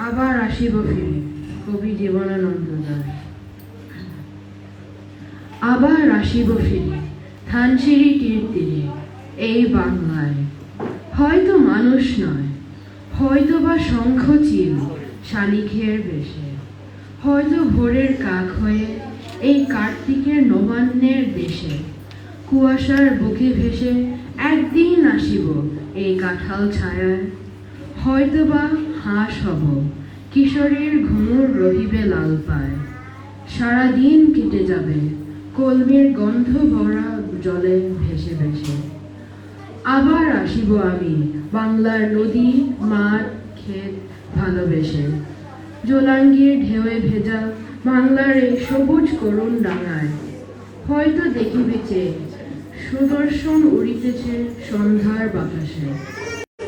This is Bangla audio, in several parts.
আবার আসিব ফিরে। কবি জীবনানন্দ দাশ। আবার আসিব ফিরে ধানসিঁড়ি তীর তীরে এই বাংলায়, হয়তো মানুষ নয়, হয়তো বা শঙ্খ চিল শালিখের বেশে, হয়তো ভোরের কাক হয়ে এই কার্তিকের নবান্নের দেশে, কুয়াশার বুকে ভেসে একদিন আসিব এই কাঁঠাল ছায়ায়, হয়তো বা হাঁস হব কিশোরীর ঘুঙুর রহিবে লাল পায়, সারাদিন কেটে যাবে কলমের গন্ধ ভরা জলে ভেসে ভেসে। আবার আসিব আমি বাংলার নদী মাঠ ক্ষেত ভালোবেসে, জোলাঙ্গির ঢেউয়ে ভেজা বাংলার এই সবুজ করুণ ডাঙায়, হয়তো দেখিবে চেয়ে সুদর্শন উড়িতেছে সন্ধ্যার বাতাসে,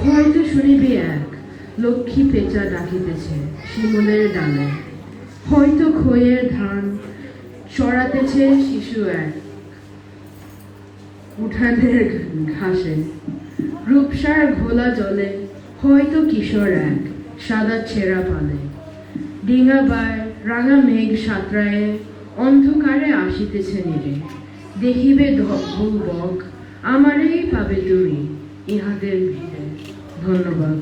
হয়তো শুনিবে এক লক্ষ্মী পেঁচা ডাকিতেছে শিমুলের ডালে, হয়তো খইয়ের ধান চড়াতেছে শিশু এক উঠানের ঘাসে, রূপসার ঘোলা জলে হয়তো কিশোর এক সাদা ছেঁড়া পালে, ডিঙা বায় রাঙা মেঘ সাঁতরায়ে অন্ধকারে আসিতেছে নিরে, দেখিবে বক আমারেই পাবে তুমি ইহাদের ভিড়ে। ধন্যবাদ।